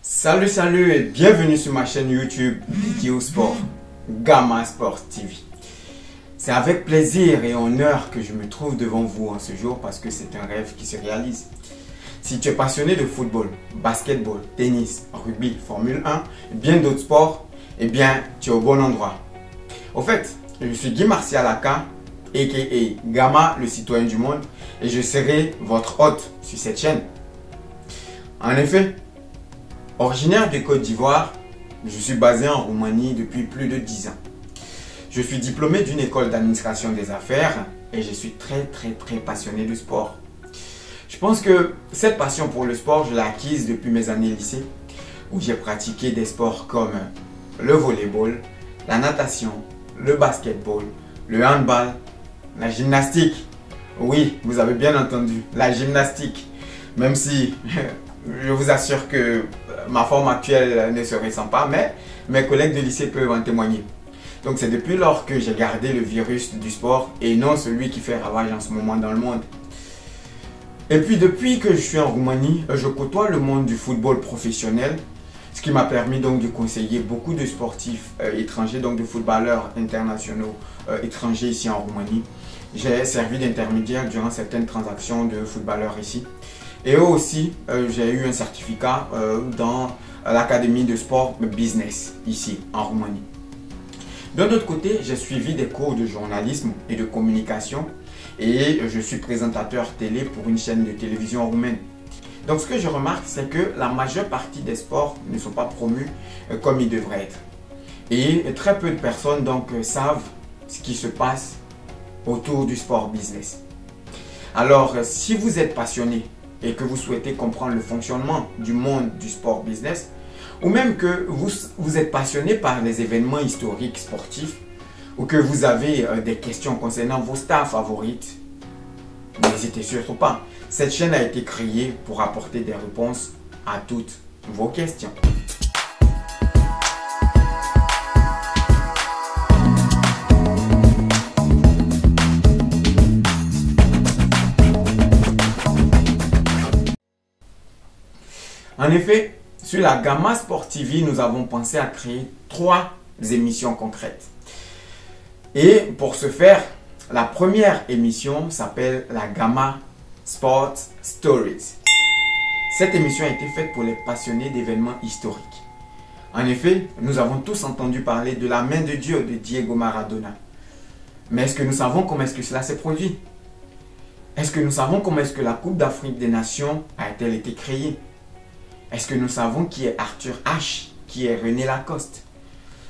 Salut et bienvenue sur ma chaîne YouTube dédiée au sport, Gamma Sport TV. C'est avec plaisir et honneur que je me trouve devant vous en ce jour parce que c'est un rêve qui se réalise. Si tu es passionné de football, basketball, tennis, rugby, Formule 1 et bien d'autres sports, eh bien tu es au bon endroit. Au fait, je suis Guy Martial Aka, a.k.a. Gamma, le citoyen du monde, et je serai votre hôte sur cette chaîne. En effet, originaire de Côte d'Ivoire, je suis basé en Roumanie depuis plus de 10 ans. Je suis diplômé d'une école d'administration des affaires et je suis très passionné de sport. Je pense que cette passion pour le sport, je l'ai acquise depuis mes années lycée où j'ai pratiqué des sports comme le volleyball, la natation, le basketball, le handball, la gymnastique. Oui, vous avez bien entendu, la gymnastique. Même si je vous assure que ma forme actuelle ne se ressent pas, mais mes collègues de lycée peuvent en témoigner. Donc c'est depuis lors que j'ai gardé le virus du sport et non celui qui fait ravage en ce moment dans le monde. Et puis depuis que je suis en Roumanie, je côtoie le monde du football professionnel, ce qui m'a permis donc de conseiller beaucoup de sportifs étrangers, donc de footballeurs internationaux étrangers ici en Roumanie. J'ai servi d'intermédiaire durant certaines transactions de footballeurs ici. Et eux aussi, j'ai eu un certificat dans l'Académie de Sport Business, ici, en Roumanie. D'un autre côté, j'ai suivi des cours de journalisme et de communication et je suis présentateur télé pour une chaîne de télévision roumaine. Donc ce que je remarque, c'est que la majeure partie des sports ne sont pas promus comme ils devraient être. Et très peu de personnes donc savent ce qui se passe autour du sport business. Alors, si vous êtes passionné et que vous souhaitez comprendre le fonctionnement du monde du sport business, ou même que vous êtes passionné par les événements historiques sportifs, ou que vous avez des questions concernant vos stars favorites, n'hésitez surtout pas. Cette chaîne a été créée pour apporter des réponses à toutes vos questions. En effet, sur la Gamma Sport TV, nous avons pensé à créer 3 émissions concrètes. Et pour ce faire, la première émission s'appelle la Gamma Sport Stories. Cette émission a été faite pour les passionnés d'événements historiques. En effet, nous avons tous entendu parler de la main de Dieu de Diego Maradona. Mais est-ce que nous savons comment est-ce que cela s'est produit? Est-ce que nous savons comment est-ce que la Coupe d'Afrique des Nations a-t-elle été créée? Est-ce que nous savons qui est Arthur Ashe, qui est René Lacoste?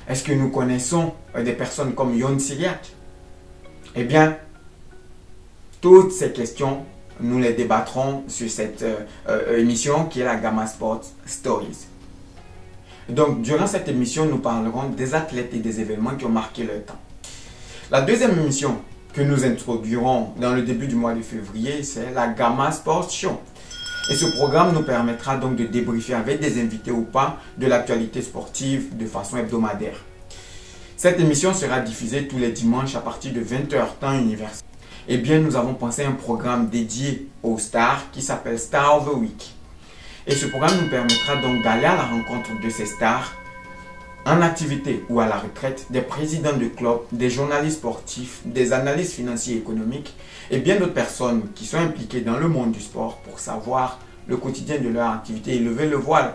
Est-ce que nous connaissons des personnes comme Yon Cyriaque? Eh bien, toutes ces questions, nous les débattrons sur cette émission qui est la Gamma Sport Stories. Donc, durant cette émission, nous parlerons des athlètes et des événements qui ont marqué leur temps. La deuxième émission que nous introduirons dans le début du mois de février, c'est la Gamma Sport Show. Et ce programme nous permettra donc de débriefer avec des invités ou pas de l'actualité sportive de façon hebdomadaire. Cette émission sera diffusée tous les dimanches à partir de 20 h temps universel. Eh bien, nous avons pensé à un programme dédié aux stars qui s'appelle Star of the Week. Et ce programme nous permettra donc d'aller à la rencontre de ces stars en activité ou à la retraite, des présidents de clubs, des journalistes sportifs, des analystes financiers et économiques et bien d'autres personnes qui sont impliquées dans le monde du sport pour savoir le quotidien de leur activité et lever le voile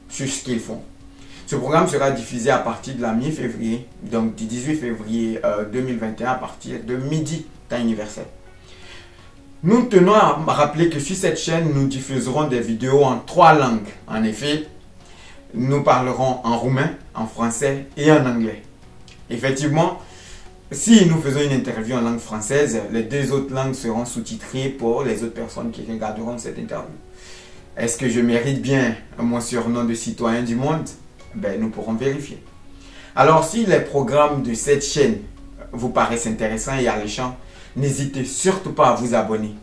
sur ce qu'ils font. Ce programme sera diffusé à partir de la mi-février, donc du 18 février 2021 à partir de midi, temps universel. Nous tenons à rappeler que sur cette chaîne, nous diffuserons des vidéos en 3 langues. En effet, nous parlerons en roumain, en français et en anglais. Effectivement, si nous faisons une interview en langue française, les 2 autres langues seront sous-titrées pour les autres personnes qui regarderont cette interview. Est-ce que je mérite bien mon surnom de citoyen du monde? Ben, nous pourrons vérifier. Alors, si les programmes de cette chaîne vous paraissent intéressants et alléchants, n'hésitez surtout pas à vous abonner.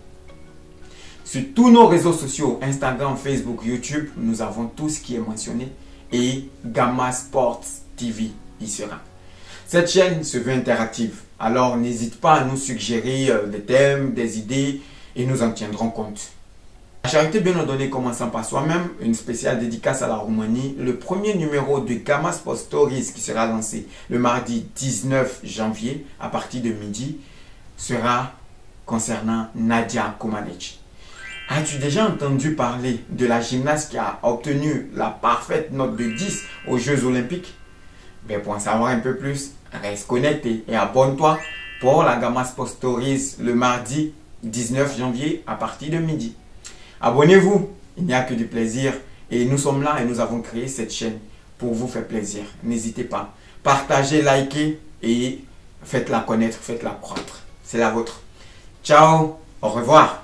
Sur tous nos réseaux sociaux, Instagram, Facebook, YouTube, nous avons tout ce qui est mentionné et Gamma Sports TV y sera. Cette chaîne se veut interactive, alors n'hésite pas à nous suggérer des thèmes, des idées et nous en tiendrons compte. La charité bien ordonnée commençant par soi-même, une spéciale dédicace à la Roumanie. Le premier numéro de Gamma Sport Stories qui sera lancé le mardi 19 janvier à partir de midi sera concernant Nadia Comaneci. As-tu déjà entendu parler de la gymnaste qui a obtenu la parfaite note de 10 aux Jeux Olympiques? Pour en savoir un peu plus, reste connecté et abonne-toi pour la Gamma Sport Stories le mardi 19 janvier à partir de midi. Abonnez-vous, il n'y a que du plaisir et nous sommes là et nous avons créé cette chaîne pour vous faire plaisir. N'hésitez pas, partagez, likez et faites-la connaître, faites-la croître. C'est la vôtre. Ciao, au revoir.